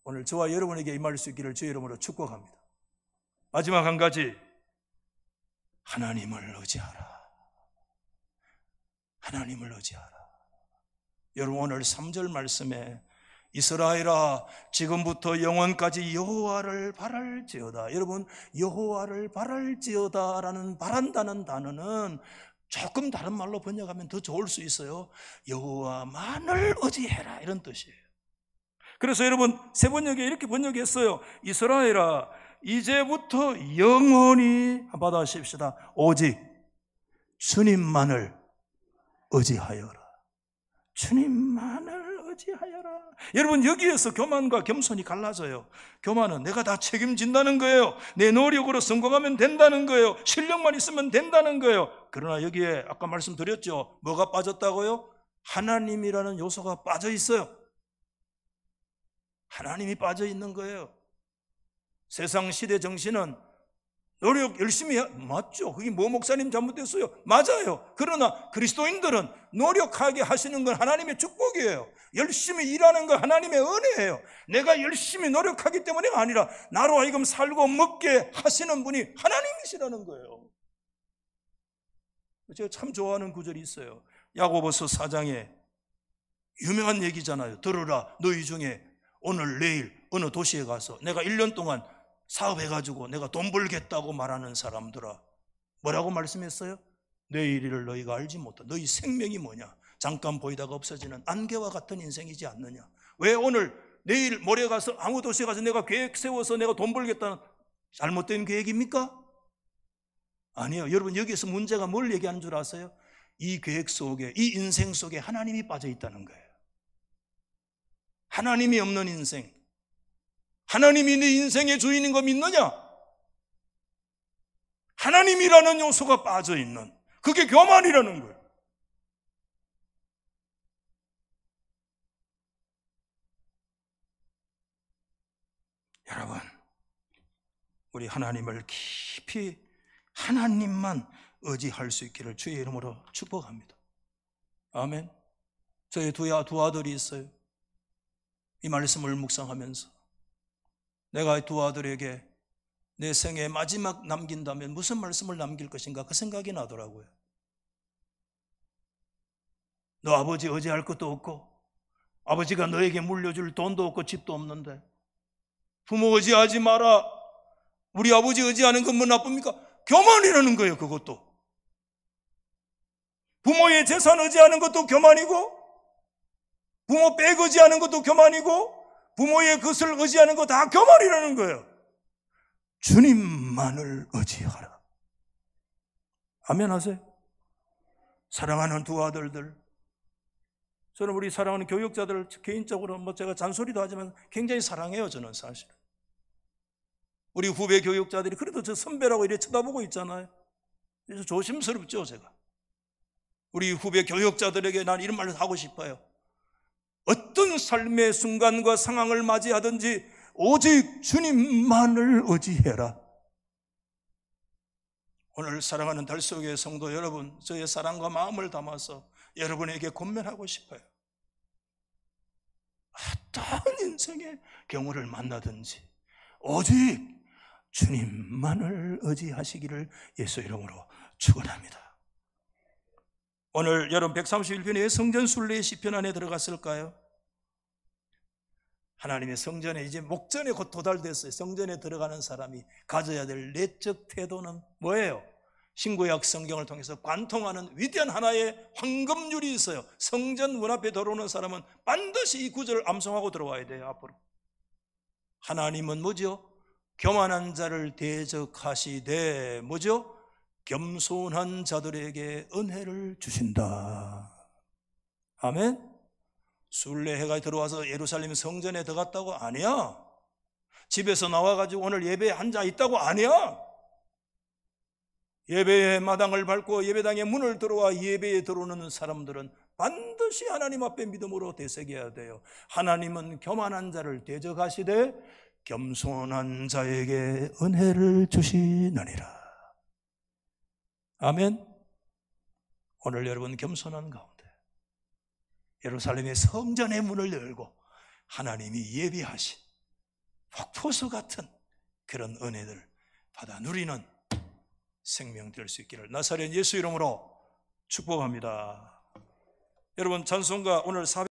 Speaker 1: 오늘 저와 여러분에게 임할 수 있기를 주의 이름으로 축복합니다. 마지막 한 가지, 하나님을 의지하라. 하나님을 의지하라. 여러분, 오늘 3절 말씀에 이스라엘아 지금부터 영원까지 여호와를 바랄지어다. 여러분, 여호와를 바랄지어다라는 바란다는 단어는 조금 다른 말로 번역하면 더 좋을 수 있어요. 여호와만을 의지해라, 이런 뜻이에요. 그래서 여러분, 세 번역에 이렇게 번역했어요. 이스라엘아 이제부터 영원히 받아십시다. 오직 주님만을 의지하여라. 주님만을 의지하여라. 여러분, 여기에서 교만과 겸손이 갈라져요. 교만은 내가 다 책임진다는 거예요. 내 노력으로 성공하면 된다는 거예요. 실력만 있으면 된다는 거예요. 그러나 여기에 아까 말씀드렸죠. 뭐가 빠졌다고요? 하나님이라는 요소가 빠져 있어요. 하나님이 빠져 있는 거예요. 세상 시대 정신은 노력 열심히 맞죠. 그게 뭐 목사님 잘못됐어요? 맞아요. 그러나 그리스도인들은 노력하게 하시는 건 하나님의 축복이에요. 열심히 일하는 건 하나님의 은혜예요. 내가 열심히 노력하기 때문에가 아니라 나로 하여금 살고 먹게 하시는 분이 하나님이시라는 거예요. 제가 참 좋아하는 구절이 있어요. 야고보서 4장에 유명한 얘기잖아요. 들으라, 너희 중에 오늘 내일 어느 도시에 가서 내가 1년 동안 사업해가지고 내가 돈 벌겠다고 말하는 사람들아, 뭐라고 말씀했어요? 내일 일을 너희가 알지 못한다. 너희 생명이 뭐냐? 잠깐 보이다가 없어지는 안개와 같은 인생이지 않느냐? 왜 오늘 내일 모레 가서 아무 도시에 가서 내가 계획 세워서 내가 돈 벌겠다는 잘못된 계획입니까? 아니에요. 여러분, 여기서 문제가 뭘 얘기하는 줄 아세요? 이 계획 속에, 이 인생 속에 하나님이 빠져 있다는 거예요. 하나님이 없는 인생, 하나님이 네 인생의 주인인 거 믿느냐? 하나님이라는 요소가 빠져있는, 그게 교만이라는 거예요. 여러분, 우리 하나님을 깊이 하나님만 의지할 수 있기를 주의 이름으로 축복합니다. 아멘. 저희 두 아들이 있어요. 이 말씀을 묵상하면서 내가 이 두 아들에게 내 생애 마지막 남긴다면 무슨 말씀을 남길 것인가 그 생각이 나더라고요. 너 아버지 의지할 것도 없고 아버지가 너에게 물려줄 돈도 없고 집도 없는데 부모 의지하지 마라. 우리 아버지 의지하는 건 뭐 나쁩니까? 교만이라는 거예요. 그것도 부모의 재산 의지하는 것도 교만이고 부모 백 의지하는 것도 교만이고 부모의 것을 의지하는 거 다 교만이라는 거예요. 주님만을 의지하라. 아멘 하세요. 사랑하는 두 아들들, 저는 우리 사랑하는 교육자들 개인적으로 제가 잔소리도 하지만 굉장히 사랑해요. 저는 사실 우리 후배 교육자들이 그래도 저 선배라고 이렇게 쳐다보고 있잖아요. 그래서 조심스럽죠. 제가 우리 후배 교역자들에게 난 이런 말을 하고 싶어요. 어떤 삶의 순간과 상황을 맞이하든지 오직 주님만을 의지해라. 오늘 사랑하는 달서교회 성도 여러분, 저의 사랑과 마음을 담아서 여러분에게 권면하고 싶어요. 어떤 인생의 경우를 만나든지 오직 주님만을 의지하시기를 예수 이름으로 축원합니다. 오늘 여러분 131편의 성전 순례의 시편 안에 들어갔을까요? 하나님의 성전에 이제 목전에 곧 도달됐어요. 성전에 들어가는 사람이 가져야 될 내적 태도는 뭐예요? 신구약 성경을 통해서 관통하는 위대한 하나의 황금률이 있어요. 성전 문 앞에 들어오는 사람은 반드시 이 구절을 암송하고 들어와야 돼요. 앞으로 하나님은 뭐죠? 교만한 자를 대적하시되 뭐죠? 겸손한 자들에게 은혜를 주신다. 아멘. 순례해가 들어와서 예루살렘 성전에 들어갔다고 아니야. 집에서 나와가지고 오늘 예배에 앉아 있다고 아니야. 예배의 마당을 밟고 예배당의 문을 들어와 예배에 들어오는 사람들은 반드시 하나님 앞에 믿음으로 되새겨야 돼요. 하나님은 교만한 자를 대적하시되 겸손한 자에게 은혜를 주시느니라. 아멘. 오늘 여러분 겸손한 가운데 예루살렘의 성전의 문을 열고 하나님이 예비하신 폭포수 같은 그런 은혜를 받아 누리는 생명 될 수 있기를 나사렛 예수 이름으로 축복합니다. 여러분 찬송가 오늘